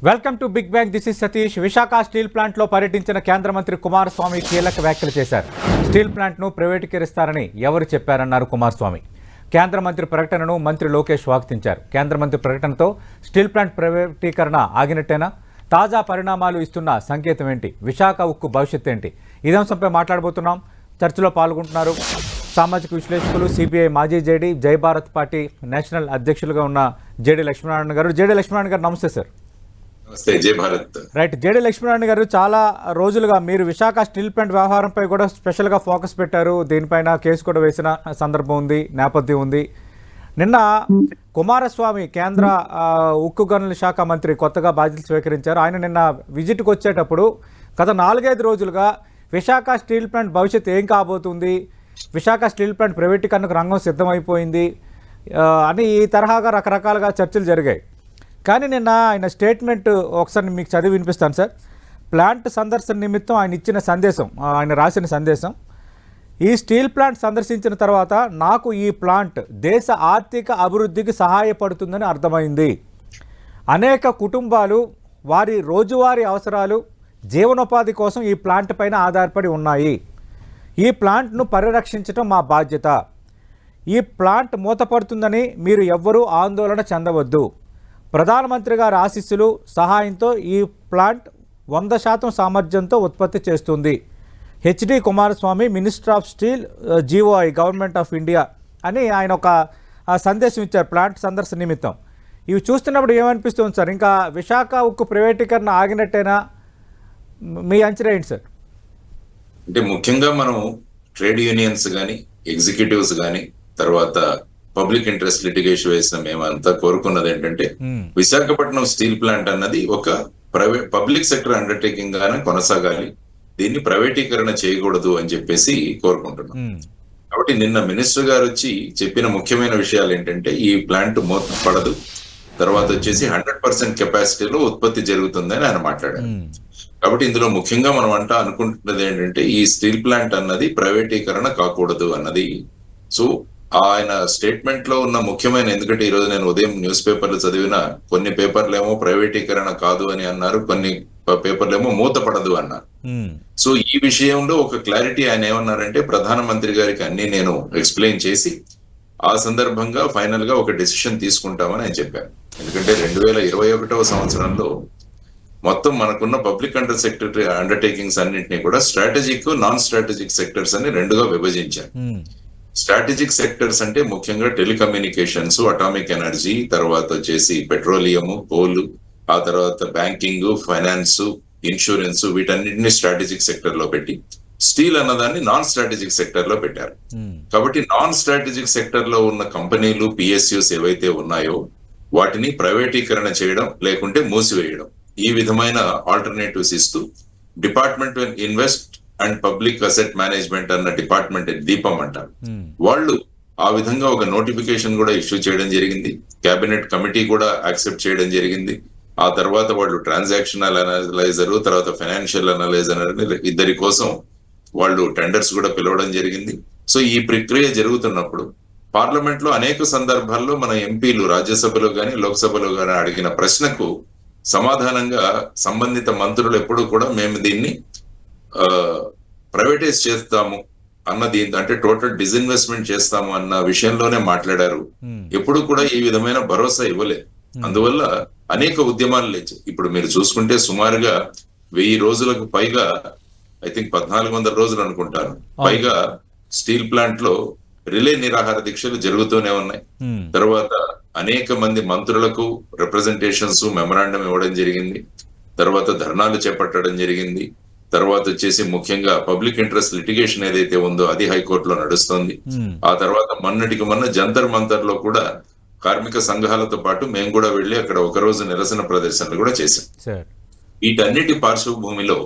Welcome to big bang. This is Satish. Visakha steel ప్లాంట్లో పర్యటించిన కేంద్ర మంత్రి కుమారస్వామి కీలక వ్యాఖ్యలు చేశారు. స్టీల్ ప్లాంట్ను ప్రైవేటీకరిస్తారని ఎవరు చెప్పారన్నారు కుమారస్వామి. కేంద్ర మంత్రి ప్రకటనను మంత్రి లోకేష్ స్వాగతించారు. కేంద్ర మంత్రి ప్రకటనతో స్టీల్ ప్లాంట్ ప్రైవేటీకరణ ఆగినట్టేనా? తాజా పరిణామాలు ఇస్తున్న సంకేతం ఏంటి? విశాఖ ఉక్కు భవిష్యత్తు ఏంటి? ఇదే అంశంపై మాట్లాడబోతున్నాం. చర్చలో పాల్గొంటున్నారు సామాజిక విశ్లేషకులు, సిపిఐ మాజీ జేడీ, జై భారత్ పార్టీ నేషనల్ అధ్యక్షులుగా ఉన్న జేడీ లక్ష్మీనారాయణ గారు. జేడీ లక్ష్మీనారాయణ గారు, నమస్తే సార్. నమస్తే. జై భారత్. రైట్. జేడీ లక్ష్మీనారాయణ గారు, చాలా రోజులుగా మీరు విశాఖ స్టీల్ ప్లాంట్ వ్యవహారంపై కూడా స్పెషల్గా ఫోకస్ పెట్టారు. దీనిపైన కేసు కూడా వేసిన సందర్భం ఉంది, నేపథ్యం ఉంది. నిన్న కుమారస్వామి కేంద్ర ఉక్కు గనుల శాఖ మంత్రి కొత్తగా బాధ్యతలు స్వీకరించారు. ఆయన నిన్న విజిట్కి వచ్చేటప్పుడు గత 4-5 రోజులుగా విశాఖ స్టీల్ ప్లాంట్ భవిష్యత్తు ఏం కాబోతుంది, విశాఖ స్టీల్ ప్లాంట్ ప్రైవేటీకరణకు రంగం సిద్ధమైపోయింది అని ఈ తరహాగా రకరకాలుగా చర్చలు జరిగాయి. కానీ నిన్న ఆయన స్టేట్మెంట్ ఒకసారి మీకు చదివి వినిపిస్తాను సార్. ప్లాంట్ సందర్శన నిమిత్తం ఆయన ఇచ్చిన సందేశం, ఆయన రాసిన సందేశం: ఈ స్టీల్ ప్లాంట్ సందర్శించిన తర్వాత నాకు ఈ ప్లాంట్ దేశ ఆర్థిక అభివృద్ధికి సహాయపడుతుందని అర్థమైంది. అనేక కుటుంబాలు వారి రోజువారీ అవసరాలు, జీవనోపాధి కోసం ఈ ప్లాంట్ పైన ఆధారపడి ఉన్నాయి. ఈ ప్లాంట్ను పరిరక్షించడం మా బాధ్యత. ఈ ప్లాంట్ మూతపడుతుందని మీరు ఎవ్వరూ ఆందోళన చెందవద్దు. ప్రధానమంత్రి గారి ఆశీస్సులు, సహాయంతో ఈ ప్లాంట్ 100% సామర్థ్యంతో ఉత్పత్తి చేస్తుంది. HD Kumaraswamy, minister of steel, జీఓఐ, government of India అని ఆయన ఒక సందేశం ఇచ్చారు ప్లాంట్ సందర్శన నిమిత్తం. ఇవి చూస్తున్నప్పుడు ఏమనిపిస్తుంది సార్? ఇంకా విశాఖ ఉక్కు ప్రైవేటీకరణ ఆగినట్టేనా? మీ అంచనా ఏంటి సార్? అంటే ముఖ్యంగా మనం ట్రేడ్ యూనియన్స్ కానీ, ఎగ్జిక్యూటివ్స్ కానీ, తర్వాత పబ్లిక్ ఇంట్రెస్ట్ లిటిగేషన్ వేసిన మేమంతా కోరుకున్నది ఏంటంటే విశాఖపట్నం స్టీల్ ప్లాంట్ అన్నది ఒక పబ్లిక్ సెక్టర్ అండర్టేకింగ్ గానే కొనసాగాలి, దీన్ని ప్రైవేటీకరణ చేయకూడదు అని చెప్పేసి కోరుకుంటున్నాం. కాబట్టి నిన్న మినిస్టర్ గారు వచ్చి చెప్పిన ముఖ్యమైన విషయాలు ఏంటంటే ఈ ప్లాంట్ మూత పడదు, తర్వాత వచ్చేసి 100% కెపాసిటీలో ఉత్పత్తి జరుగుతుందని ఆయన మాట్లాడారు. కాబట్టి ఇందులో ముఖ్యంగా మనం అనుకుంటున్నది ఏంటంటే ఈ స్టీల్ ప్లాంట్ అన్నది ప్రైవేటీకరణ కాకూడదు అన్నది. సో ఆయన స్టేట్మెంట్ లో ఉన్న ముఖ్యమైన, ఎందుకంటే ఈ రోజు నేను ఉదయం న్యూస్ పేపర్లు చదివిన, కొన్ని పేపర్లు ఏమో ప్రైవేటీకరణ కాదు అని అన్నారు, కొన్ని పేపర్లు ఏమో మూతపడదు అన్నారు. సో ఈ విషయంలో ఒక క్లారిటీ ఆయన ఏమన్నారంటే ప్రధానమంత్రి గారికి అన్ని నేను ఎక్స్ప్లెయిన్ చేసి ఆ సందర్భంగా ఫైనల్ గా ఒక డెసిషన్ తీసుకుంటామని ఆయన చెప్పారు. ఎందుకంటే 2021వ సంవత్సరంలో మొత్తం మనకున్న పబ్లిక్ సెక్టర్ అండర్టేకింగ్స్ అన్నింటినీ కూడా స్ట్రాటజిక్, నాన్ స్ట్రాటజిక్ సెక్టర్స్ అని రెండుగా విభజించారు. స్ట్రాటజిక్ సెక్టర్స్ అంటే ముఖ్యంగా టెలికమ్యూనికేషన్స్, అటామిక్ ఎనర్జీ, తర్వాత వచ్చేసి పెట్రోలియం, కోల్, ఆ తర్వాత బ్యాంకింగ్, ఫైనాన్స్, ఇన్సూరెన్స్, వీటన్నిటిని స్ట్రాటజిక్ సెక్టర్ లో పెట్టి స్టీల్ అన్నదాన్ని నాన్ స్ట్రాటజిక్ సెక్టర్ లో పెట్టారు. కాబట్టి నాన్ స్ట్రాటజిక్ సెక్టర్ లో ఉన్న కంపెనీలు, పిఎస్యూస్ ఏవైతే ఉన్నాయో వాటిని ప్రైవేటీకరణ చేయడం, లేకుంటే మూసివేయడం, ఈ విధమైన ఆల్టర్నేటివ్స్ ఇస్తూ department invest and public asset management అన్న డిపార్ట్మెంట్, దీపం అంటారు, వాళ్ళు ఆ విధంగా ఒక నోటిఫికేషన్ కూడా ఇష్యూ చేయడం జరిగింది. కేబినెట్ కమిటీ కూడా యాక్సెప్ట్ చేయడం జరిగింది. ఆ తర్వాత వాళ్ళు ట్రాన్సాక్షనల్ అనలైజర్, తర్వాత ఫైనాన్షియల్ అనలైజర్ ఇద్దరి కోసం వాళ్ళు టెండర్స్ కూడా పిలవడం జరిగింది. సో ఈ ప్రక్రియ జరుగుతున్నప్పుడు పార్లమెంట్ లో అనేక సందర్భాల్లో మన ఎంపీలు రాజ్యసభలో గాని, లోక్సభలో గాని అడిగిన ప్రశ్నకు సమాధానంగా సంబంధిత మంత్రులు ఎప్పుడు కూడా మేము దీన్ని ప్రైవేటైజ్ చేస్తాము అన్నది, అంటే టోటల్ డిస్ఇన్వెస్ట్మెంట్ చేస్తాము అన్న విషయంలోనే మాట్లాడారు. ఎప్పుడు కూడా ఈ విధమైన భరోసా ఇవ్వలేదు. అందువల్ల అనేక ఉద్యమాలు లేచాయి. ఇప్పుడు మీరు చూసుకుంటే సుమారుగా 1000 రోజులకు పైగా, ఐ థింక్ 1400 రోజులు అనుకుంటాను, పైగా స్టీల్ ప్లాంట్ లో రిలే నిరాహార దీక్షలు జరుగుతూనే ఉన్నాయి. తర్వాత అనేక మంది మంత్రులకు రిప్రజెంటేషన్స్, మెమరాండం ఇవ్వడం జరిగింది. తర్వాత ధర్నాలు చేపట్టడం జరిగింది. తర్వాత వచ్చేసి ముఖ్యంగా పబ్లిక్ ఇంట్రెస్ట్ లిటిగేషన్ ఏదైతే ఉందో అది హైకోర్టులో నడుస్తుంది. ఆ తర్వాత మొన్నటికి మొన్న జంతర్ మంతర్ లో కూడా కార్మిక సంఘాలతో పాటు మేము కూడా వెళ్ళి అక్కడ ఒకరోజు నిరసన ప్రదర్శనలు కూడా చేశాం. వీటన్నిటి పార్శ్వభూమిలో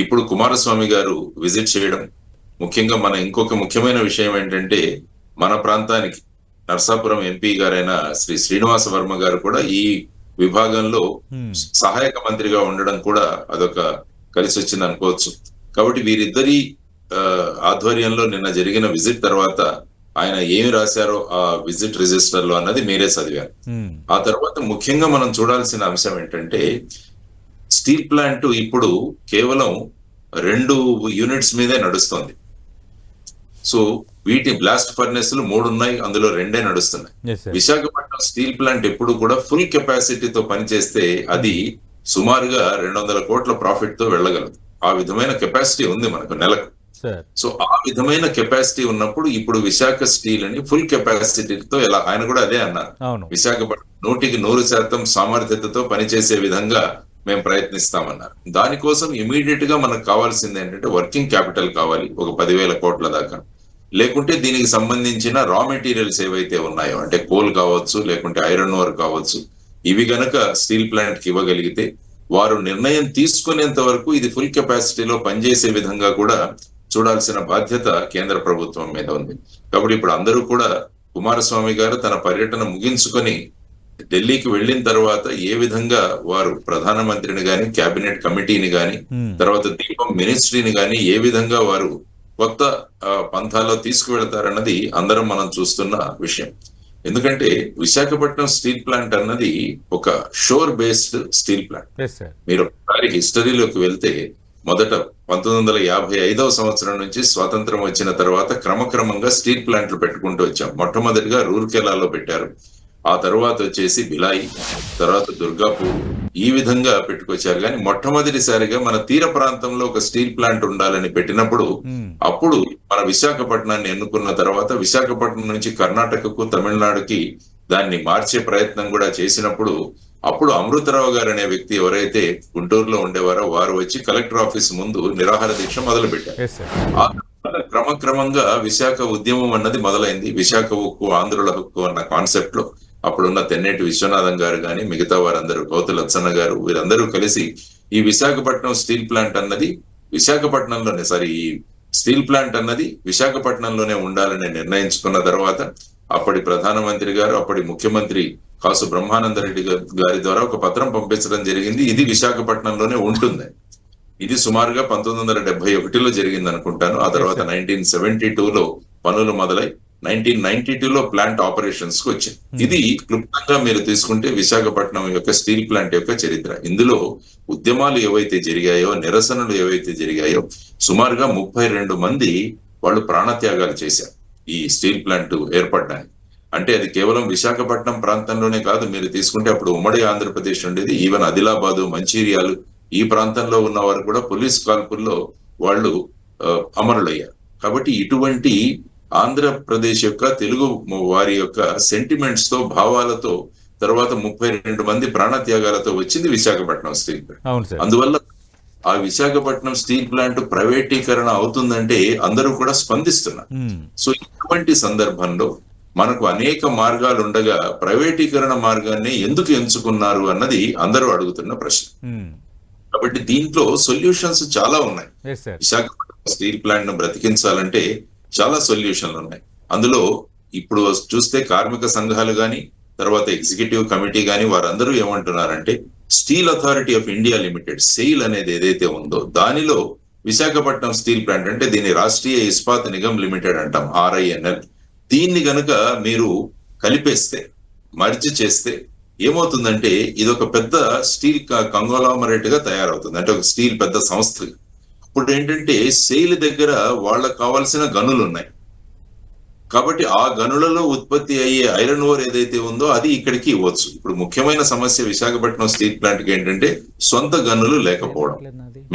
ఇప్పుడు కుమారస్వామి గారు విజిట్ చేయడం, ముఖ్యంగా మన ఇంకొక ముఖ్యమైన విషయం ఏంటంటే మన ప్రాంతానికి నర్సాపురం ఎంపీ గారైన శ్రీ శ్రీనివాస వర్మ గారు కూడా ఈ విభాగంలో సహాయక మంత్రిగా ఉండడం కూడా అదొక కలిసి వచ్చింది అనుకోవచ్చు. కాబట్టి వీరిద్దరి ఆధ్వర్యంలో నిన్న జరిగిన విజిట్ తర్వాత ఆయన ఏమి రాశారో ఆ విజిట్ రిజిస్టర్ లో అన్నది మీరే చదివారు. ఆ తర్వాత ముఖ్యంగా మనం చూడాల్సిన అంశం ఏంటంటే స్టీల్ ప్లాంట్ ఇప్పుడు కేవలం 2 యూనిట్స్ మీదే నడుస్తుంది. సో వీటి బ్లాస్ట్ ఫర్నెస్లు 3 ఉన్నాయి, అందులో 2 నడుస్తున్నాయి. Yes sir. Visakhapatnam steel plant ఎప్పుడు కూడా ఫుల్ కెపాసిటీతో పనిచేస్తే అది సుమారుగా 200 కోట్ల ప్రాఫిట్ తో వెళ్ళగలదు. ఆ విధమైన కెపాసిటీ ఉంది మనకు నెలకు. సార్. సో ఆ విధమైన కెపాసిటీ ఉన్నప్పుడు ఇప్పుడు విశాఖ స్టీల్ అని ఫుల్ కెపాసిటీతో ఎలా, ఆయన కూడా అదే అన్నారు, అవును. విశాఖపట్నం 100% సామర్థ్యతతో పనిచేసే విధంగా మేము ప్రయత్నిస్తామన్నారు. దానికోసం ఇమీడియట్ గా మనకు కావాల్సింది ఏంటంటే వర్కింగ్ క్యాపిటల్ కావాలి, ఒక 10,000 కోట్ల దాకా. లేకుంటే దీనికి సంబంధించిన రా మెటీరియల్స్ ఏవైతే ఉన్నాయో, అంటే కోల్ కావచ్చు, లేకుంటే ఐరన్ ఓర్ కావచ్చు, ఇవి గనక స్టీల్ ప్లాంట్ కి ఇవ్వగలిగితే వారు నిర్ణయం తీసుకునేంత వరకు ఇది ఫుల్ కెపాసిటీలో పనిచేసే విధంగా కూడా చూడాల్సిన బాధ్యత కేంద్ర ప్రభుత్వం మీద ఉంది. కాబట్టి ఇప్పుడు అందరూ కూడా కుమారస్వామి గారు తన పర్యటన ముగించుకొని ఢిల్లీకి వెళ్ళిన తర్వాత ఏ విధంగా వారు ప్రధానమంత్రిని గాని, కేబినెట్ కమిటీని గాని, తర్వాత దీపం మినిస్ట్రీని గాని ఏ విధంగా వారు కొత్త పంథాలో తీసుకువెళ్తారన్నది అందరం మనం చూస్తున్న విషయం. ఎందుకంటే విశాఖపట్నం స్టీల్ ప్లాంట్ అన్నది ఒక shore based steel plant. Yes sir. మీరు ఒకసారి హిస్టరీలోకి వెళ్తే మొదట 1955వ సంవత్సరం నుంచి స్వాతంత్రం వచ్చిన తర్వాత క్రమక్రమంగా స్టీల్ ప్లాంట్లు పెట్టుకుంటూ వచ్చాం. మొట్టమొదటిగా రూర్కెలాలో పెట్టారు, ఆ తర్వాత వచ్చేసి బిలాయి, తర్వాత దుర్గాపూర్, ఈ విధంగా పెట్టుకొచ్చారు. కానీ మొట్టమొదటిసారిగా మన తీర ప్రాంతంలో ఒక స్టీల్ ప్లాంట్ ఉండాలని పెట్టినప్పుడు అప్పుడు మన విశాఖపట్నాన్ని ఎన్నుకున్న తర్వాత విశాఖపట్నం నుంచి కర్ణాటకకు, తమిళనాడుకి దాన్ని మార్చే ప్రయత్నం కూడా చేసినప్పుడు అప్పుడు అమృతరావు గారు అనే వ్యక్తి ఎవరైతే గుంటూరులో ఉండేవారో వారు వచ్చి కలెక్టర్ ఆఫీస్ ముందు నిరాహార దీక్ష మొదలు పెట్టారు. Yes sir. ఆ తర్వాత క్రమక్రమంగా విశాఖ ఉద్యమం అన్నది మొదలైంది. విశాఖ ఉక్కు ఆంధ్రుల హక్కు అన్న కాన్సెప్ట్ లో అప్పుడున్న తెన్నేటి విశ్వనాథం గారు గాని, మిగతా వారందరూ, గౌతు లచ్చన్న గారు, వీరందరూ కలిసి ఈ విశాఖపట్నం స్టీల్ ప్లాంట్ అన్నది విశాఖపట్నంలోనే ఈ స్టీల్ ప్లాంట్ అన్నది విశాఖపట్నంలోనే ఉండాలని నిర్ణయించుకున్న తర్వాత అప్పటి ప్రధానమంత్రి గారు, అప్పటి ముఖ్యమంత్రి కాసు బ్రహ్మానందరెడ్డి గారి ద్వారా ఒక పత్రం పంపించడం జరిగింది, ఇది విశాఖపట్నంలోనే ఉంటుంది. ఇది సుమారుగా 1971లో జరిగింది అనుకుంటాను. ఆ తర్వాత 1972లో పనులు మొదలై 1992లో ప్లాంట్ ఆపరేషన్స్ కు వచ్చింది. ఇది క్లుప్తంగా మీరు తీసుకుంటే విశాఖపట్నం యొక్క స్టీల్ ప్లాంట్ యొక్క చరిత్ర. ఇందులో ఉద్యమాలు ఏవైతే జరిగాయో, నిరసనలు ఏవైతే జరిగాయో, సుమారుగా 32 మంది వాళ్ళు ప్రాణత్యాగాలు చేశారు ఈ స్టీల్ ప్లాంట్ ఏర్పడడానికి. అంటే అది కేవలం విశాఖపట్నం ప్రాంతంలోనే కాదు, మీరు తీసుకుంటే అప్పుడు ఉమ్మడి ఆంధ్రప్రదేశ్ ఉండేది, ఈవెన్ ఆదిలాబాదు, మంచిర్యాలు, ఈ ప్రాంతంలో ఉన్న వారు కూడా పోలీస్ కాల్పుల్లో వాళ్ళు అమరులయ్యారు. కాబట్టి ఇటువంటి ఆంధ్రప్రదేశ్ యొక్క తెలుగు వారి యొక్క సెంటిమెంట్స్ తో, భావాలతో తర్వాత 32 మంది ప్రాణత్యాగాలతో వచ్చింది విశాఖపట్నం స్టీల్ ప్లాంట్. అందువల్ల ఆ విశాఖపట్నం స్టీల్ ప్లాంట్ ప్రైవేటీకరణ అవుతుందంటే అందరూ కూడా స్పందిస్తున్నారు. సో ఇటువంటి సందర్భంలో మనకు అనేక మార్గాలు ఉండగా ప్రైవేటీకరణ మార్గాన్ని ఎందుకు ఎంచుకున్నారు అన్నది అందరూ అడుగుతున్న ప్రశ్న. కాబట్టి దీంట్లో సొల్యూషన్స్ చాలా ఉన్నాయి. విశాఖపట్నం స్టీల్ ప్లాంట్ ను బ్రతికించాలంటే చాలా సొల్యూషన్లు ఉన్నాయి. అందులో ఇప్పుడు చూస్తే కార్మిక సంఘాలు గాని, తర్వాత ఎగ్జిక్యూటివ్ కమిటీ గాని, వారందరూ ఏమంటున్నారంటే steel authority of India limited, SAIL అనేది ఏదైతే ఉందో దానిలో విశాఖపట్నం స్టీల్ ప్లాంట్, అంటే దీన్ని రాష్ట్రీయ ఇస్పాత్ నిగమ్ లిమిటెడ్ అంటాం, RINL, దీన్ని గనుక మీరు కలిపేస్తే, మర్జ్ చేస్తే ఏమవుతుందంటే ఇది ఒక పెద్ద స్టీల్ కంగ్లోమరేట్ గా తయారవుతుంది, అంటే ఒక స్టీల్ పెద్ద సంస్థ. ఇప్పుడు ఏంటంటే సెయిల్ దగ్గర వాళ్ళకు కావాల్సిన గనులు ఉన్నాయి కాబట్టి ఆ గనులలో ఉత్పత్తి అయ్యే ఐరన్ ఓర్ ఏదైతే ఉందో అది ఇక్కడికి ఇవ్వచ్చు. ఇప్పుడు ముఖ్యమైన సమస్య విశాఖపట్నం స్టీల్ ప్లాంట్ కి ఏంటంటే సొంత గనులు లేకపోవడం.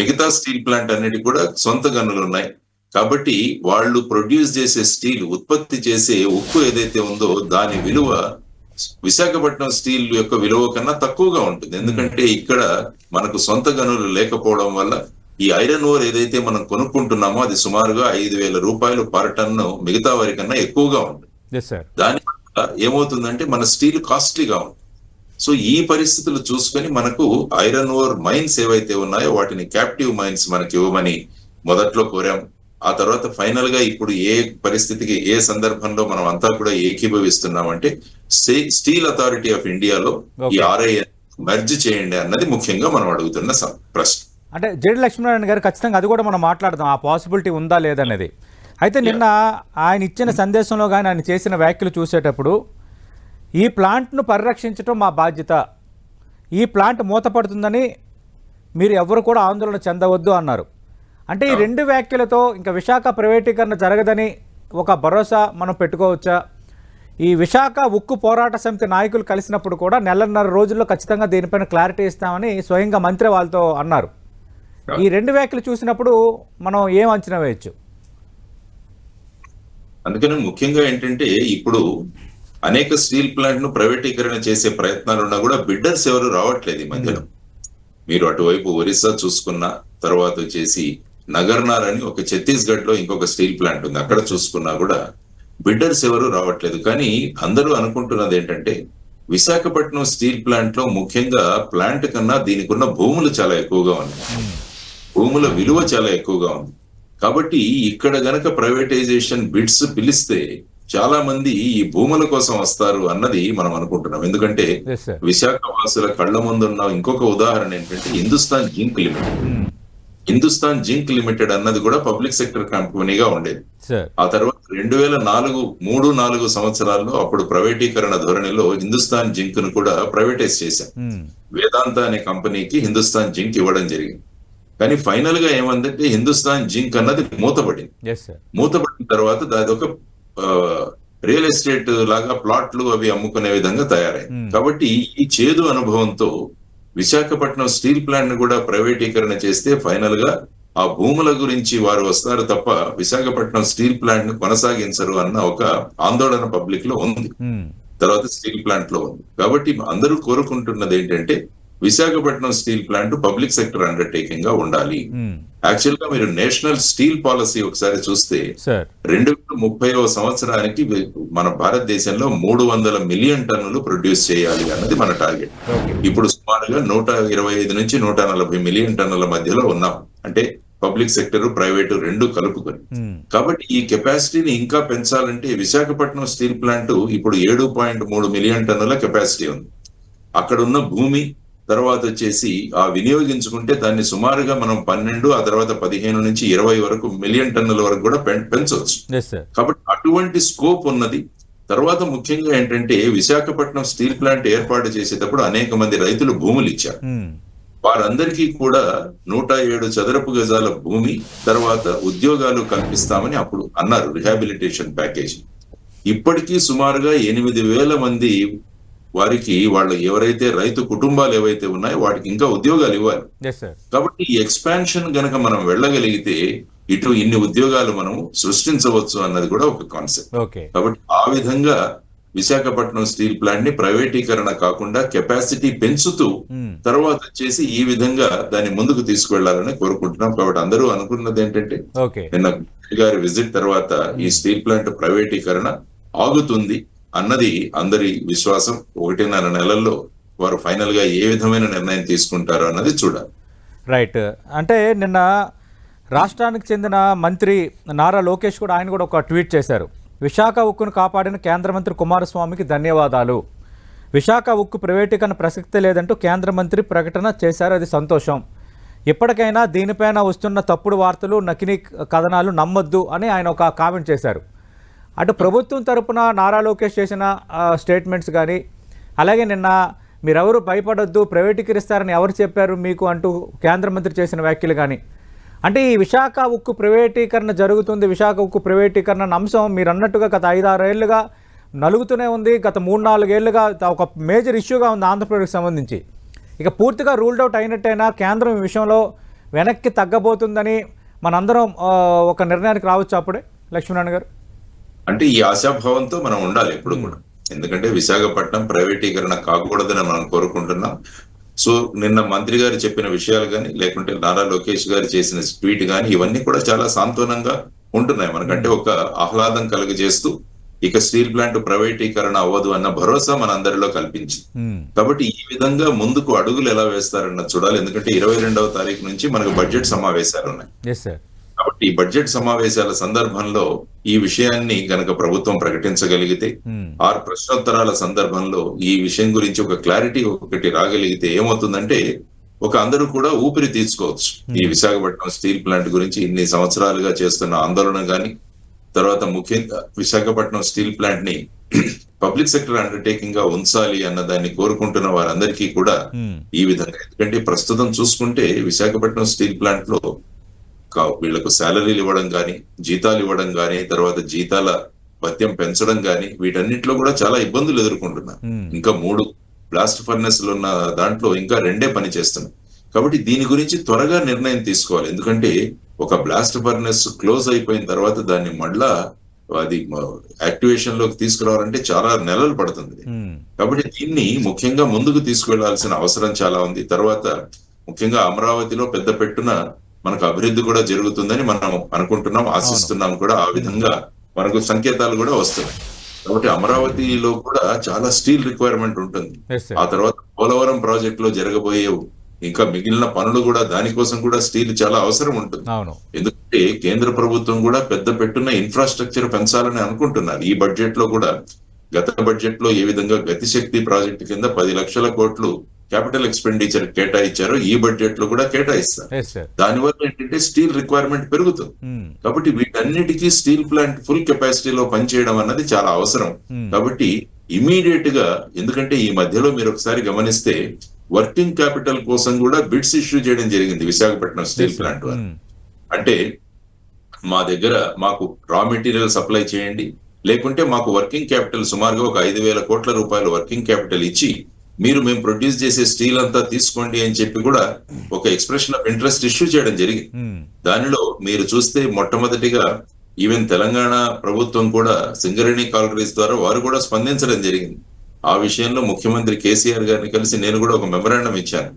మిగతా స్టీల్ ప్లాంట్ అన్నిటి కూడా సొంత గనులు ఉన్నాయి కాబట్టి వాళ్ళు ప్రొడ్యూస్ చేసే స్టీల్, ఉత్పత్తి చేసే ఉక్కు ఏదైతే ఉందో దాని విలువ విశాఖపట్నం స్టీల్ యొక్క విలువ కన్నా తక్కువగా ఉంటుంది. ఎందుకంటే ఇక్కడ మనకు సొంత గనులు లేకపోవడం వల్ల ఈ ఐరన్ ఓర్ ఏదైతే మనం కొనుక్కుంటున్నామో అది సుమారుగా 5,000 రూపాయలు పర్ టన్ను మిగతా వారి కన్నా ఎక్కువగా ఉంటుంది. దాని వల్ల ఏమవుతుందంటే మన స్టీల్ కాస్ట్లీగా ఉంటుంది. సో ఈ పరిస్థితులు చూసుకొని మనకు ఐరన్ ఓర్ మైన్స్ ఏవైతే ఉన్నాయో వాటిని క్యాప్టివ్ మైన్స్ మనకి ఇవ్వమని మొదట్లో కోరాం. ఆ తర్వాత ఫైనల్ గా ఇప్పుడు ఏ పరిస్థితికి, ఏ సందర్భంలో మనం అంతా కూడా ఏకీభవిస్తున్నామంటే స్టీల్ అథారిటీ ఆఫ్ ఇండియాలో ఈ RIN మెర్జ్ చేయండి అన్నది ముఖ్యంగా మనం అడుగుతున్న ప్రశ్న. అంటే జేడి లక్ష్మీనారాయణ గారు ఖచ్చితంగా అది కూడా మనం మాట్లాడదాం, ఆ పాసిబిలిటీ ఉందా లేదనేది. అయితే నిన్న ఆయన ఇచ్చిన సందేశంలో కానీ ఆయన చేసిన వ్యాఖ్యలు చూసేటప్పుడు ఈ ప్లాంట్ను పరిరక్షించడం మా బాధ్యత, ఈ ప్లాంట్ మూతపడుతుందని మీరు ఎవరు కూడా ఆందోళన చెందవద్దు అన్నారు. అంటే ఈ రెండు వ్యాఖ్యలతో ఇంకా విశాఖ ప్రైవేటీకరణ జరగదని ఒక భరోసా మనం పెట్టుకోవచ్చా? ఈ విశాఖ ఉక్కు పోరాట సమితి నాయకులు కలిసినప్పుడు కూడా 1.5 రోజుల్లో ఖచ్చితంగా దీనిపైన క్లారిటీ ఇస్తామని స్వయంగా మంత్రి వాళ్ళతో అన్నారు. ఈ రెండు వ్యాఖ్యలు చూసినప్పుడు మనం ఏం అంచనా వేయచ్చు? అందుకని ముఖ్యంగా ఏంటంటే ఇప్పుడు అనేక స్టీల్ ప్లాంట్ ను ప్రైవేటీకరణ చేసే ప్రయత్నాలు ఉన్నా కూడా బిడ్డర్స్ ఎవరు రావట్లేదు ఈ మధ్యలో. మీరు అటువైపు ఒరిస్సా చూసుకున్నా, తర్వాత వచ్చేసి నగర్నార్ అని ఒక ఛత్తీస్గఢ్ లో ఇంకొక స్టీల్ ప్లాంట్ ఉంది, అక్కడ చూసుకున్నా కూడా బిడ్డర్స్ ఎవరు రావట్లేదు. కానీ అందరూ అనుకుంటున్నది ఏంటంటే విశాఖపట్నం స్టీల్ ప్లాంట్ లో ముఖ్యంగా ప్లాంట్ కన్నా దీనికి ఉన్న భూములు చాలా ఎక్కువగా ఉన్నాయి, భూముల విలువ చాలా ఎక్కువగా ఉంది. కాబట్టి ఇక్కడ గనక ప్రైవేటైజేషన్ బిడ్స్ పిలిస్తే చాలా మంది ఈ భూముల కోసం వస్తారు అన్నది మనం అనుకుంటున్నాం. ఎందుకంటే విశాఖ వాసుల కళ్ళ ముందున్న ఇంకొక ఉదాహరణ ఏంటంటే Hindustan zinc limited. Hindustan zinc limited అన్నది కూడా పబ్లిక్ సెక్టర్ కంపెనీగా ఉండేది. ఆ తర్వాత 2003-4 సంవత్సరాల్లో అప్పుడు ప్రైవేటీకరణ ధోరణిలో హిందుస్థాన్ జింక్ ను కూడా ప్రైవేటైజ్ చేశాం. వేదాంత అనే కంపెనీకి హిందుస్థాన్ జింక్ ఇవ్వడం జరిగింది. కానీ ఫైనల్ గా ఏమందంటే హిందుస్థాన్ జింక్ అన్నది మూతపడింది. మూతపడిన తర్వాత దాని ఒక రియల్ ఎస్టేట్ లాగా ప్లాట్లు అవి అమ్ముకునే విధంగా తయారైంది. కాబట్టి ఈ చేదు అనుభవంతో విశాఖపట్నం స్టీల్ ప్లాంట్ ను కూడా ప్రైవేటీకరణ చేస్తే ఫైనల్ గా ఆ భూముల గురించి వారు వస్తారు తప్ప విశాఖపట్నం స్టీల్ ప్లాంట్ ను కొనసాగించరు అన్న ఒక ఆందోళన పబ్లిక్ లో ఉంది, తర్వాత స్టీల్ ప్లాంట్ లో ఉంది. కాబట్టి అందరూ కోరుకుంటున్నది ఏంటంటే Visakhapatnam steel plant public sector undertaking గా ఉండాలి. యాక్చువల్ గా మీరు నేషనల్ స్టీల్ పాలసీ ఒకసారి చూస్తే 2030వ సంవత్సరానికి మన భారతదేశంలో 300 మిలియన్ టన్నులు ప్రొడ్యూస్ చేయాలి అన్నది మన టార్గెట్. ఇప్పుడు సుమారుగా 125 నుంచి 140 మిలియన్ టన్నుల మధ్యలో ఉన్నాం, అంటే పబ్లిక్ సెక్టర్ ప్రైవేటు రెండు కలుపుకొని. కాబట్టి ఈ కెపాసిటీని ఇంకా పెంచాలంటే విశాఖపట్నం స్టీల్ ప్లాంట్ ఇప్పుడు 7.3 మిలియన్ టన్నుల కెపాసిటీ ఉంది. అక్కడ ఉన్న భూమి తర్వాత వచ్చేసి ఆ వినియోగించుకుంటే దాన్ని సుమారుగా మనం 12 ఆ తర్వాత 15 నుంచి 20 వరకు మిలియన్ టన్నుల వరకు కూడా పెంచవచ్చు. కాబట్టి అటువంటి స్కోప్ ఉన్నది. తర్వాత ముఖ్యంగా ఏంటంటే విశాఖపట్నం స్టీల్ ప్లాంట్ ఏర్పాటు చేసేటప్పుడు అనేక మంది రైతులు భూములు ఇచ్చారు. వారందరికీ కూడా 107 చదరపు గజాల భూమి, తర్వాత ఉద్యోగాలు కల్పిస్తామని అప్పుడు అన్నారు, రిహాబిలిటేషన్ ప్యాకేజ్. ఇప్పటికీ సుమారుగా 8,000 మంది వారికి వాళ్ళు ఎవరైతే రైతు కుటుంబాలు ఏవైతే ఉన్నాయో వాటికి ఇంకా ఉద్యోగాలు ఇవ్వాలి. కాబట్టి ఈ ఎక్స్పాన్షన్ గనక మనం వెళ్ళగలిగితే ఇటు ఇన్ని ఉద్యోగాలు మనం సృష్టించవచ్చు అన్నది కూడా ఒక కాన్సెప్ట్. కాబట్టి ఆ విధంగా విశాఖపట్నం స్టీల్ ప్లాంట్ ని ప్రైవేటీకరణ కాకుండా కెపాసిటీ పెంచుతూ తర్వాత వచ్చేసి ఈ విధంగా దాన్ని ముందుకు తీసుకువెళ్లాలని కోరుకుంటున్నాం. కాబట్టి అందరూ అనుకున్నది ఏంటంటే నిన్న గారి విజిట్ తర్వాత ఈ స్టీల్ ప్లాంట్ ప్రైవేటీకరణ ఆగుతుంది అన్నది అందరి విశ్వాసం. 1.5 నెలల్లో వారు ఫైనల్ గా ఏ విధమైన నిర్ణయం తీసుకుంటారో అన్నది చూడాలి. రైట్. అంటే నిన్న రాష్ట్రానికి చెందిన మంత్రి నారా లోకేష్ కూడా ఆయన కూడా ఒక ట్వీట్ చేశారు. విశాఖ ఉక్కును కాపాడిన కేంద్ర మంత్రి కుమారస్వామికి ధన్యవాదాలు. విశాఖ ఉక్కు ప్రైవేటీకరణ ప్రసక్తే లేదంటూ కేంద్ర మంత్రి ప్రకటన చేశారు, అది సంతోషం. ఇప్పటికైనా దీనిపైన వస్తున్న తప్పుడు వార్తలు, నకిలీ కథనాలు నమ్మొద్దు అని ఆయన ఒక కామెంట్ చేశారు. అటు ప్రభుత్వం తరపున నారా లోకేష్ చేసిన స్టేట్మెంట్స్ కానీ, అలాగే నిన్న మీరెవరు భయపడొద్దు ప్రైవేటీకరిస్తారని ఎవరు చెప్పారు మీకు అంటూ కేంద్ర మంత్రి చేసిన వ్యాఖ్యలు కానీ, అంటే ఈ విశాఖ ఉక్కు ప్రైవేటీకరణ జరుగుతుంది, విశాఖ ఉక్కు ప్రైవేటీకరణ అంశం మీరు అన్నట్టుగా గత 5-6 ఏళ్లుగా నలుగుతూనే ఉంది. గత 3-4 ఏళ్లుగా ఒక మేజర్ ఇష్యూగా ఉంది ఆంధ్రప్రదేశ్కి సంబంధించి. ఇక పూర్తిగా రూల్డ్ అవుట్ అయినట్టయినా కేంద్రం ఈ విషయంలో వెనక్కి తగ్గబోతుందని మనందరం ఒక నిర్ణయానికి రావచ్చు అప్పుడే లక్ష్మీనారాయణ గారు? అంటే ఈ ఆశాభావంతో మనం ఉండాలి ఎప్పుడు కూడా, ఎందుకంటే విశాఖపట్నం ప్రైవేటీకరణ కాకూడదని మనం కోరుకుంటున్నాం. సో నిన్న మంత్రి గారు చెప్పిన విషయాలు కానీ, లేకుంటే నారా లోకేష్ గారు చేసిన ట్వీట్ కానీ, ఇవన్నీ కూడా చాలా సాంత్వనంగా ఉంటున్నాయి మనకంటే ఒక ఆహ్లాదం కలుగజేస్తూ ఇక స్టీల్ ప్లాంట్ ప్రైవేటీకరణ అవ్వదు అన్న భరోసా మన అందరిలో కల్పించింది. కాబట్టి ఈ విధంగా ముందుకు అడుగులు ఎలా వేస్తారన్న చూడాలి. ఎందుకంటే 22వ తారీఖు నుంచి మనకు బడ్జెట్ సమావేశాలు ఉన్నాయి. కాబట్టి ఈ బడ్జెట్ సమావేశాల సందర్భంలో ఈ విషయాన్ని గనక ప్రభుత్వం ప్రకటించగలిగితే, ఆరు ప్రశ్నోత్తరాల సందర్భంలో ఈ విషయం గురించి ఒక క్లారిటీ ఒకటి రాగలిగితే ఏమవుతుందంటే ఒక అందరూ కూడా ఊపిరి తీసుకోవచ్చు. ఈ విశాఖపట్నం స్టీల్ ప్లాంట్ గురించి ఇన్ని సంవత్సరాలుగా చేస్తున్న ఆందోళన గాని, తర్వాత ముఖ్యంగా విశాఖపట్నం స్టీల్ ప్లాంట్ ని పబ్లిక్ సెక్టర్ అండర్టేకింగ్ గా ఉంచాలి అన్న దాన్ని కోరుకుంటున్న వారందరికీ కూడా ఈ విధంగా, ఎందుకంటే ప్రస్తుతం చూసుకుంటే విశాఖపట్నం స్టీల్ ప్లాంట్ లో వీళ్లకు శాలరీలు ఇవ్వడం కానీ, జీతాలు ఇవ్వడం కానీ, తర్వాత జీతాల భత్యం పెంచడం కానీ, వీటన్నిటిలో కూడా చాలా ఇబ్బందులు ఎదుర్కొంటున్నారు. ఇంకా 3 బ్లాస్ట్ ఫర్నెస్లు ఉన్న దాంట్లో ఇంకా 2 పని చేస్తున్నాయి. కాబట్టి దీని గురించి త్వరగా నిర్ణయం తీసుకోవాలి. ఎందుకంటే ఒక బ్లాస్ట్ ఫర్నెస్ క్లోజ్ అయిపోయిన తర్వాత దాన్ని మళ్ళా అది యాక్టివేషన్ లోకి తీసుకురావాలంటే చాలా నెలలు పడుతుంది. కాబట్టి దీన్ని ముఖ్యంగా ముందుకు తీసుకువెళ్లాల్సిన అవసరం చాలా ఉంది. తర్వాత ముఖ్యంగా అమరావతిలో పెద్ద పెట్టున మనకు అభివృద్ధి కూడా జరుగుతుందని మనం అనుకుంటున్నాం, ఆశిస్తున్నాం కూడా. ఆ విధంగా మనకు సంకేతాలు కూడా వస్తున్నాయి. కాబట్టి అమరావతిలో కూడా చాలా స్టీల్ రిక్వైర్మెంట్ ఉంటుంది. ఆ తర్వాత పోలవరం ప్రాజెక్ట్ లో జరగబోయే ఇంకా మిగిలిన పనులు కూడా దానికోసం కూడా స్టీల్ చాలా అవసరం ఉంటుంది. ఎందుకంటే కేంద్ర ప్రభుత్వం కూడా పెద్ద పెట్టున ఇన్ఫ్రాస్ట్రక్చర్ పెంచాలని అనుకుంటున్నారు. ఈ బడ్జెట్ లో కూడా, గత బడ్జెట్ లో ఏ విధంగా గతిశక్తి ప్రాజెక్టు కింద 10 లక్షల కోట్లు క్యాపిటల్ ఎక్స్పెండిచర్ కేటాయించారో ఈ బడ్జెట్ లో కూడా కేటాయిస్తారు. దానివల్ల ఏంటంటే స్టీల్ రిక్వైర్మెంట్ పెరుగుతుంది. కాబట్టి వీటన్నిటికీ స్టీల్ ప్లాంట్ ఫుల్ కెపాసిటీలో పనిచేయడం అన్నది చాలా అవసరం. కాబట్టి ఇమీడియట్ గా, ఎందుకంటే ఈ మధ్యలో మీరు ఒకసారి గమనిస్తే వర్కింగ్ క్యాపిటల్ కోసం కూడా బిడ్స్ ఇష్యూ చేయడం జరిగింది విశాఖపట్నం స్టీల్ ప్లాంట్ వారు. అంటే మా దగ్గర మాకు రా మెటీరియల్ సప్లై చేయండి, లేకుంటే మాకు వర్కింగ్ క్యాపిటల్ సుమారుగా ఒక 5,000 కోట్ల రూపాయలు వర్కింగ్ క్యాపిటల్ ఇచ్చి మేము ప్రొడ్యూస్ చేసే స్టీల్ అంతా తీసుకోండి అని చెప్పి కూడా ఒక ఎక్స్ప్రెషన్ ఆఫ్ ఇంట్రెస్ట్ ఇష్యూ చేయడం జరిగింది. దానిలో మీరు చూస్తే మొట్టమొదటిగా ఈవెన్ తెలంగాణ ప్రభుత్వం కూడా సింగరేణి కాలరీస్ ద్వారా వారు కూడా స్పందించడం జరిగింది. ఆ విషయంలో ముఖ్యమంత్రి కేసీఆర్ గారిని కలిసి నేను కూడా ఒక మెమరాండం ఇచ్చాను.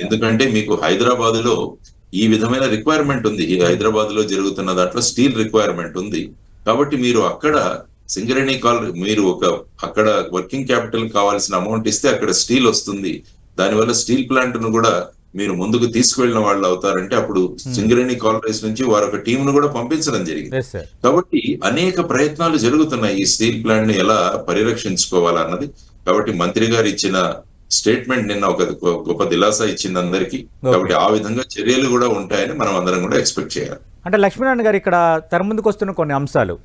ఎందుకంటే మీకు హైదరాబాద్ లో ఈ విధమైన రిక్వైర్మెంట్ ఉంది. ఈ హైదరాబాద్ లో జరుగుతున్న దాంట్లో స్టీల్ రిక్వైర్మెంట్ ఉంది. కాబట్టి మీరు అక్కడ సింగరేణి మీరు అక్కడ వర్కింగ్ క్యాపిటల్ కావాల్సిన అమౌంట్ ఇస్తే అక్కడ స్టీల్ వస్తుంది. దానివల్ల స్టీల్ ప్లాంట్ ను కూడా మీరు ముందుకు తీసుకువెళ్ళిన వాళ్ళు అవుతారంటే అప్పుడు సింగరేణి కాలరీస్ నుంచి వారు ఒక టీం ను కూడా పంపించడం జరిగింది. కాబట్టి అనేక ప్రయత్నాలు జరుగుతున్నాయి ఈ స్టీల్ ప్లాంట్ ని ఎలా పరిరక్షించుకోవాలన్నది. కాబట్టి మంత్రి గారు ఇచ్చిన స్టేట్మెంట్ నిన్న ఒక గొప్ప దిలాసా ఇచ్చింది అందరికీ. కాబట్టి ఆ విధంగా చర్యలు కూడా ఉంటాయని మనం అందరం కూడా ఎక్స్పెక్ట్ చేయాలి. అంటే లక్ష్మీనారాయణ గారు ఇక్కడ తెర ముందుకు వస్తున్న కొన్ని అంశాలు,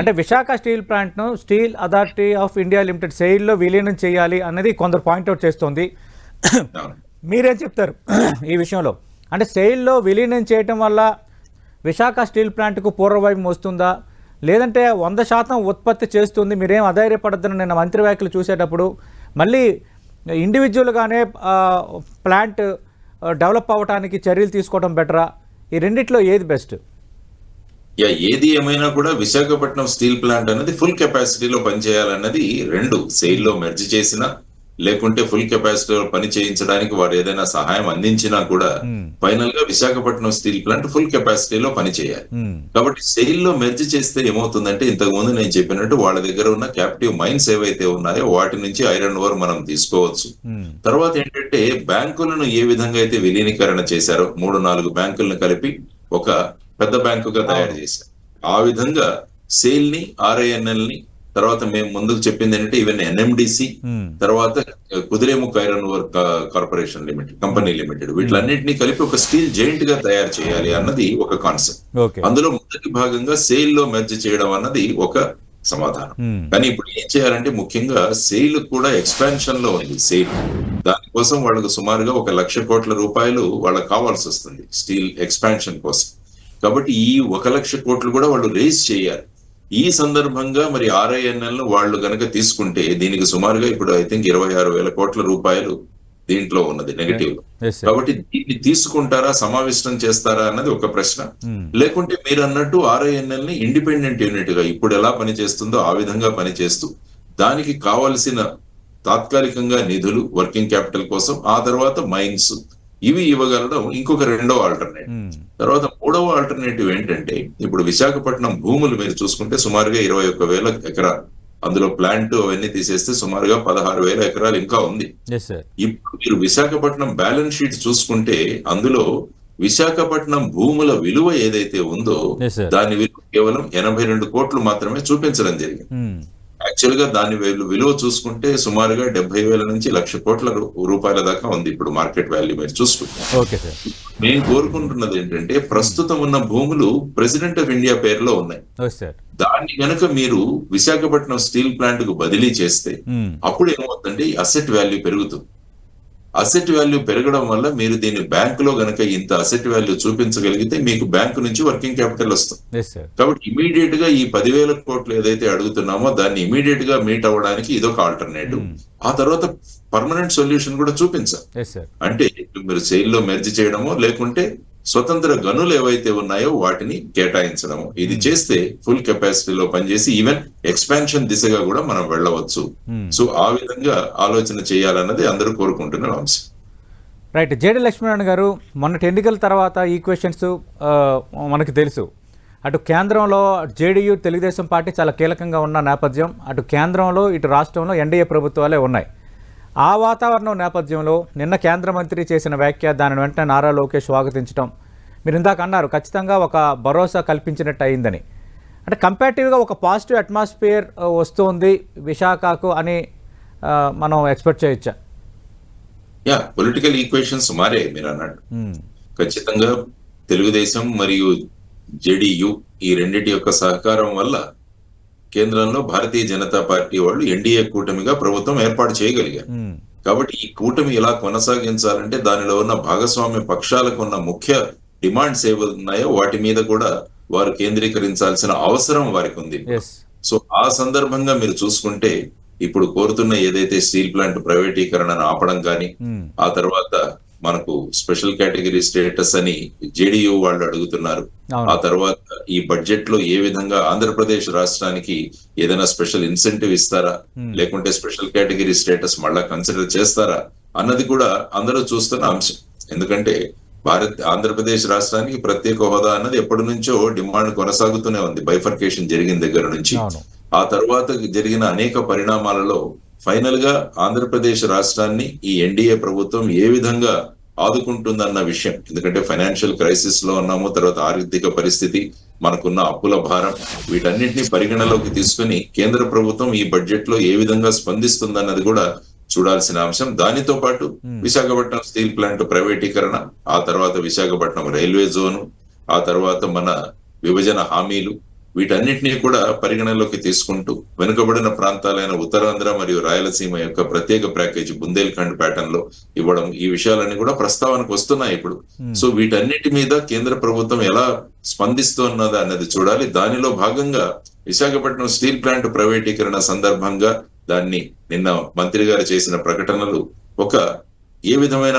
అంటే విశాఖ స్టీల్ ప్లాంట్ను steel authority of India limited సెయిల్లో విలీనం చేయాలి అనేది కొందరు పాయింట్అవుట్ చేస్తోంది. మీరేం చెప్తారు ఈ విషయంలో? అంటే సెయిల్లో విలీనం చేయటం వల్ల విశాఖ స్టీల్ ప్లాంట్కు పూర్వవైపు వస్తుందా, లేదంటే 100% ఉత్పత్తి చేస్తుంది, మీరేం అధైర్యపడద్దని నిన్న మంత్రి వ్యాఖ్యలు చూసేటప్పుడు, మళ్ళీ ఇండివిజువల్గానే ప్లాంట్ డెవలప్ అవ్వడానికి చర్యలు తీసుకోవడం బెటరా? ఈ రెండిట్లో ఏది బెస్ట్? ఏది ఏమైనా కూడా విశాఖపట్నం స్టీల్ ప్లాంట్ అనేది ఫుల్ కెపాసిటీలో పనిచేయాలన్నది రెండు. సెయిల్లో మెర్జ్ చేసినా లేకుంటే ఫుల్ కెపాసిటీలో పని చేయించడానికి వారు ఏదైనా సహాయం అందించినా కూడా ఫైనల్ గా విశాఖపట్నం స్టీల్ ప్లాంట్ ఫుల్ కెపాసిటీలో పని చేయాలి. కాబట్టి సెయిల్లో మెర్జ్ చేస్తే ఏమవుతుందంటే, ఇంతకు ముందు నేను చెప్పినట్టు వాళ్ళ దగ్గర ఉన్న క్యాప్టివ్ మైన్స్ ఏవైతే ఉన్నాయో వాటి నుంచి ఐరన్ ఓర్ మనం తీసుకోవచ్చు. తర్వాత ఏంటంటే బ్యాంకులను ఏ విధంగా అయితే విలీనీకరణ చేశారో 3-4 బ్యాంకులను కలిపి ఒక పెద్ద బ్యాంకుగా తయారు చేశారు. ఆ విధంగా సెయిల్ ని, ఆర్ఐఎన్ఎల్ ని, తర్వాత మేము ముందుకు చెప్పింది ఏంటంటే ఈవెన్ ఎన్ఎండిసి, తర్వాత Kudremukh iron ore corporation limited, company limited, వీటిలన్నింటినీ కలిపి ఒక స్టీల్ జైంట్ గా తయారు చేయాలి అన్నది ఒక కాన్సెప్ట్. అందులో మొదటి భాగంగా సెయిల్ లో మెర్జ్ చేయడం అన్నది ఒక సమాధానం. కానీ ఇప్పుడు ఏం చేయాలంటే ముఖ్యంగా సెయిల్ కూడా ఎక్స్పాన్షన్ లో ఉంది. సెయిల్ దానికోసం వాళ్ళకు సుమారుగా 1,00,000 కోట్ల రూపాయలు వాళ్ళకి కావాల్సి వస్తుంది స్టీల్ ఎక్స్పాన్షన్ కోసం. కాబట్టి ఈ 1,00,000 కోట్లు కూడా వాళ్ళు రేజ్ చేయాలి. ఈ సందర్భంగా మరి ఆర్ఐఎన్ఎల్ ను వాళ్ళు గనక తీసుకుంటే దీనికి సుమారుగా ఇప్పుడు ఐ థింక్ 26,000 కోట్ల రూపాయలు దీంట్లో ఉన్నది నెగటివ్. కాబట్టి దీన్ని తీసుకుంటారా, సమావిష్టం చేస్తారా అన్నది ఒక ప్రశ్న. లేకుంటే మీరు అన్నట్టు ఆర్ఐఎన్ఎల్ ని ఇండిపెండెంట్ యూనిట్ గా ఇప్పుడు ఎలా పనిచేస్తుందో ఆ విధంగా పనిచేస్తూ దానికి కావలసిన తాత్కాలికంగా నిధులు వర్కింగ్ క్యాపిటల్ కోసం, ఆ తర్వాత మైన్స్ ఇవి ఇవ్వగలడం ఇంకొక రెండో ఆల్టర్నేటివ్. తర్వాత మూడవ ఆల్టర్నేటివ్ ఏంటంటే, ఇప్పుడు విశాఖపట్నం భూములు మీరు చూసుకుంటే సుమారుగా 21,000 ఎకరాలు, అందులో ప్లాంట్ అవన్నీ తీసేస్తే సుమారుగా 16,000 ఎకరాలు ఇంకా ఉంది. ఇప్పుడు మీరు విశాఖపట్నం బ్యాలెన్స్ షీట్ చూసుకుంటే అందులో విశాఖపట్నం భూముల విలువ ఏదైతే ఉందో దాని విలువ కేవలం 82 కోట్లు మాత్రమే చూపించడం జరిగింది. యాక్చువల్ గా దాని విలువ చూసుకుంటే సుమారుగా 70,000 నుంచి 1,00,000 కోట్ల రూపాయల దాకా ఉంది ఇప్పుడు మార్కెట్ వాల్యూ మీరు చూసుకుంటే. Okay sir. మేము కోరుకుంటున్నది ఏంటంటే ప్రస్తుతం ఉన్న భూములు ప్రెసిడెంట్ ఆఫ్ ఇండియా పేరులో ఉన్నాయి. Okay sir. దాన్ని గనక మీరు విశాఖపట్నం స్టీల్ ప్లాంట్ కు బదిలీ చేస్తే అప్పుడు ఏమవుతుందంటే అసెట్ వాల్యూ పెరుగుతుంది. అసెట్ వాల్యూ పెరగడం వల్ల మీరు దీన్ని బ్యాంకులో గనక ఇంత అసెట్ వాల్యూ చూపించగలిగితే మీకు బ్యాంకు నుంచి వర్కింగ్ క్యాపిటల్ వస్తుంది. కాబట్టి ఇమీడియట్ గా ఈ 10,000 కోట్లు ఏదైతే అడుగుతున్నామో దాన్ని ఇమీడియట్ గా మీట్ అవ్వడానికి ఇదొక ఆల్టర్నేటివ్. ఆ తర్వాత పర్మనెంట్ సొల్యూషన్ కూడా చూపించాలి. అంటే మీరు సెయిల్ లో మెర్జ్ చేయడమో లేకుంటే స్వతంత్ర గనులు ఏవైతే ఉన్నాయో వాటిని కేటాయించడము, ఇది చేస్తే ఫుల్ కెపాసిటీలో పనిచేసి ఈవెన్ ఎక్స్పాన్షన్ దిశగా కూడా మనం వెళ్ళవచ్చు. సో ఆ విధంగా ఆలోచన చేయాలన్నది అందరూ కోరుకుంటున్న అంశం. రైట్. జేడి లక్ష్మీనారాయణ గారు, మొన్నటి ఎన్నికల తర్వాత ఈ క్వశ్చన్స్ మనకు తెలుసు. అటు కేంద్రంలో జేడీయూ తెలుగుదేశం పార్టీ చాలా కీలకంగా ఉన్న నేపథ్యం, అటు కేంద్రంలో ఇటు రాష్ట్రంలో ఎన్డీఏ ప్రభుత్వాలే ఉన్నాయి. ఆ వాతావరణం నేపథ్యంలో నిన్న కేంద్ర మంత్రి చేసిన వ్యాఖ్య, దాని వెంటనే నారా లోకేష్ స్వాగతించడం, మీరు ఇందాక అన్నారు ఖచ్చితంగా ఒక భరోసా కల్పించినట్టు అయిందని. అంటే కంపారిటివ్గా ఒక పాజిటివ్ అట్మాస్ఫియర్ వస్తుంది విశాఖకు అని మనం ఎక్స్పెక్ట్ చేయొచ్చా? పొలిటికల్ ఈక్వేషన్స్ మారే మీరు అన్నట్టు. ఖచ్చితంగా తెలుగుదేశం మరియు జేడీయూ ఈ రెండింటి యొక్క సహకారం వల్ల కేంద్రంలో భారతీయ జనతా పార్టీ వాళ్ళు ఎన్డీఏ కూటమిగా ప్రభుత్వం ఏర్పాటు చేయగలిగారు. కాబట్టి ఈ కూటమి ఇలా కొనసాగించాలంటే దానిలో ఉన్న భాగస్వామ్య పక్షాలకు ఉన్న ముఖ్య డిమాండ్స్ ఏవన్నాయో వాటి మీద కూడా వారు కేంద్రీకరించాల్సిన అవసరం వారికి ఉంది. సో ఆ సందర్భంగా మీరు చూసుకుంటే ఇప్పుడు కోరుతున్న ఏదైతే స్టీల్ ప్లాంట్ ప్రైవేటీకరణను ఆపడం కానీ, ఆ తర్వాత మనకు స్పెషల్ కేటగిరీ స్టేటస్ అని జేడీయూ వాళ్ళు అడుగుతున్నారు. ఆ తర్వాత ఈ బడ్జెట్ లో ఏ విధంగా ఆంధ్రప్రదేశ్ రాష్ట్రానికి ఏదైనా స్పెషల్ ఇన్సెంటివ్ ఇస్తారా, లేకుంటే స్పెషల్ కేటగిరీ స్టేటస్ మళ్ళా కన్సిడర్ చేస్తారా అన్నది కూడా అందరూ చూస్తున్న అంశం. ఎందుకంటే ఆంధ్రప్రదేశ్ రాష్ట్రానికి ప్రత్యేక హోదా అన్నది ఎప్పటి నుంచో డిమాండ్ కొనసాగుతూనే ఉంది బైఫర్కేషన్ జరిగిన దగ్గర నుంచి. ఆ తర్వాత జరిగిన అనేక పరిణామాలలో ఫైనల్ గా ఆంధ్రప్రదేశ్ రాష్ట్రాన్ని ఈ ఎన్డీఏ ప్రభుత్వం ఏ విధంగా ఆదుకుంటుందన్న విషయం, ఎందుకంటే ఫైనాన్షియల్ క్రైసిస్ లో ఉన్నాము, తర్వాత ఆర్థిక పరిస్థితి, మనకున్న అప్పుల భారం, వీటన్నిటిని పరిగణలోకి తీసుకుని కేంద్ర ప్రభుత్వం ఈ బడ్జెట్ లో ఏ విధంగా స్పందిస్తుందన్నది కూడా చూడాల్సిన అంశం. దానితో పాటు విశాఖపట్నం స్టీల్ ప్లాంట్ ప్రైవేటీకరణ, ఆ తర్వాత విశాఖపట్నం రైల్వే జోను, ఆ తర్వాత మన విభజన హామీలు, వీటన్నిటినీ కూడా పరిగణనలోకి తీసుకుంటూ వెనుకబడిన ప్రాంతాలైన ఉత్తరాంధ్ర మరియు రాయలసీమ యొక్క ప్రత్యేక ప్యాకేజీ బుందేల్ఖండ్ ప్యాటర్న్ లో ఇవ్వడం, ఈ విషయాలన్నీ కూడా ప్రస్తావనకు వస్తున్నాయి ఇప్పుడు. సో వీటన్నిటి మీద కేంద్ర ప్రభుత్వం ఎలా స్పందిస్తున్నదా అన్నది చూడాలి. దానిలో భాగంగా విశాఖపట్నం స్టీల్ ప్లాంట్ ప్రైవేటీకరణ సందర్భంగా దాన్ని నిన్న మంత్రి గారు చేసిన ప్రకటనలు ఒక ఏ విధమైన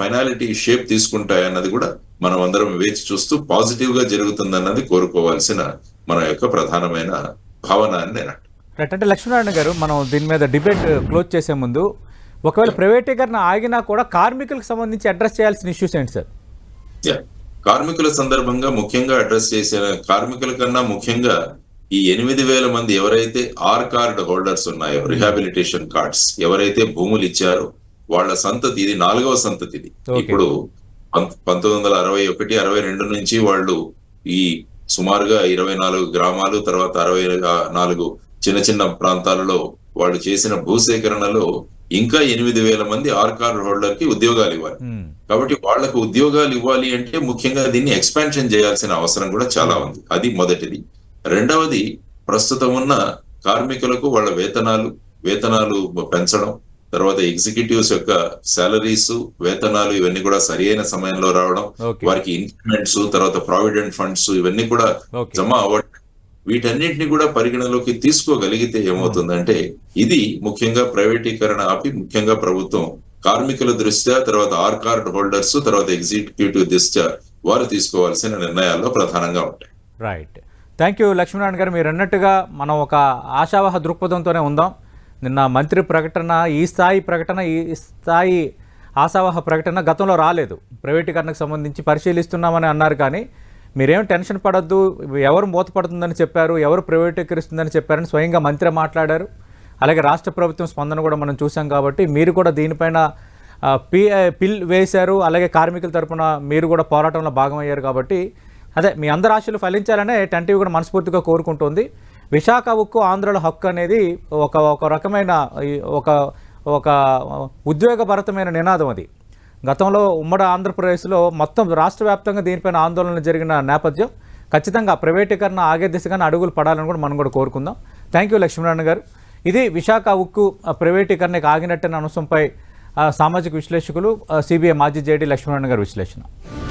ఫైనాలిటీ షేప్ తీసుకుంటాయన్నది కూడా మనం అందరం వేచి చూస్తూ పాజిటివ్ గా జరుగుతుందన్నది కోరుకోవాల్సిన మన యొక్క ప్రధానమైన భావన అని నేను అంటాను. అంటే లక్ష్మీనారాయణ గారు, మనం దీని మీద డిబేట్ క్లోజ్ చేసే ముందు ఒకవేళ ప్రైవేటీకరణ ఆగినా కూడా కార్మికులకు సంబంధించి అడ్రస్ చేయాల్సిన ఇష్యూస్ ఏంటి సార్? కార్మికుల సందర్భంగా ముఖ్యంగా అడ్రస్ చేసిన కార్మికుల కన్నా ముఖ్యంగా ఈ 8,000 మంది ఎవరైతే ఆర్ కార్డ్ హోల్డర్స్ ఉన్నాయో, రిహాబిలిటేషన్ కార్డ్స్ ఎవరైతే భూములు ఇచ్చారో వాళ్ళ సంతతి, ఇది 4వ సంతతి. ఇది ఇప్పుడు 1961, 62 నుంచి వాళ్ళు ఈ సుమారుగా 24 గ్రామాలు, తర్వాత 64 చిన్న చిన్న ప్రాంతాలలో వాళ్ళు చేసిన భూసేకరణలో ఇంకా 8,000 మంది ఆర్ కార్డ్ హోల్డర్ కి ఉద్యోగాలు ఇవ్వాలి. కాబట్టి వాళ్లకు ఉద్యోగాలు ఇవ్వాలి అంటే ముఖ్యంగా దీన్ని ఎక్స్పాన్షన్ చేయాల్సిన అవసరం కూడా చాలా ఉంది. అది మొదటిది. రెండవది, ప్రస్తుతం ఉన్న కార్మికులకు వాళ్ళ వేతనాలు పెంచడం, తర్వాత ఎగ్జిక్యూటివ్స్ యొక్క సాలరీస్, వేతనాలు ఇవన్నీ కూడా సరి అయిన సమయంలో రావడం, వారికి ఇంక్రిమెంట్స్, తర్వాత ప్రావిడెంట్ ఫండ్స్ ఇవన్నీ కూడా జమ అవ్వడం, వీటన్నింటినీ కూడా పరిగణలోకి తీసుకోగలిగితే ఏమవుతుందంటే ఇది ముఖ్యంగా ప్రైవేటీకరణ ఆపి ముఖ్యంగా ప్రభుత్వం కార్మికుల దృష్ట్యా, తర్వాత ఆర్ కార్డ్ హోల్డర్స్, తర్వాత ఎగ్జిక్యూటివ్ దృష్ట్యా వారు తీసుకోవాల్సిన నిర్ణయాల్లో ప్రధానంగా ఉంటాయి. రైట్. థ్యాంక్ యూ లక్ష్మీనారాయణ గారు. మీరు అన్నట్టుగా మనం ఒక ఆశావహ దృక్పథంతోనే ఉందాం. నిన్న మంత్రి ప్రకటన, ఈ స్థాయి ఆశావహ ప్రకటన గతంలో రాలేదు. ప్రైవేటీకరణకు సంబంధించి పరిశీలిస్తున్నామని అన్నారు, కానీ మీరేం టెన్షన్ పడొద్దు, ఎవరు మూతపడుతుందని చెప్పారు, ఎవరు ప్రైవేటీకరిస్తుందని చెప్పారని స్వయంగా మంత్రి మాట్లాడారు. అలాగే రాష్ట్ర ప్రభుత్వం స్పందన కూడా మనం చూసాం. కాబట్టి మీరు కూడా దీనిపైన పిల్ వేశారు. అలాగే కార్మికుల తరఫున మీరు కూడా పోరాటంలో భాగమయ్యారు. కాబట్టి అదే మీ అందరి ఆశలు ఫలించాలనే టెంటివ్ కూడా మనస్ఫూర్తిగా కోరుకుంటోంది. విశాఖ ఉక్కు ఆంధ్రుల హక్కు అనేది ఒక రకమైన ఒక ఒక ఉద్వేగభరితమైన నినాదం అది. గతంలో ఉమ్మడి ఆంధ్రప్రదేశ్లో మొత్తం రాష్ట్ర వ్యాప్తంగా దీనిపైన ఆందోళనలు జరిగిన నేపథ్యం. ఖచ్చితంగా ప్రైవేటీకరణ ఆగే దిశగానే అడుగులు పడాలని కూడా మనం కూడా కోరుకుందాం. థ్యాంక్ యూ లక్ష్మీనారాయణ గారు. ఇది విశాఖ ఉక్కు ప్రైవేటీకరణకు ఆగినట్టనే అంశంపై సామాజిక విశ్లేషకులు సిబిఐ మాజీ జేడీ లక్ష్మీనారాయణ గారి విశ్లేషణ.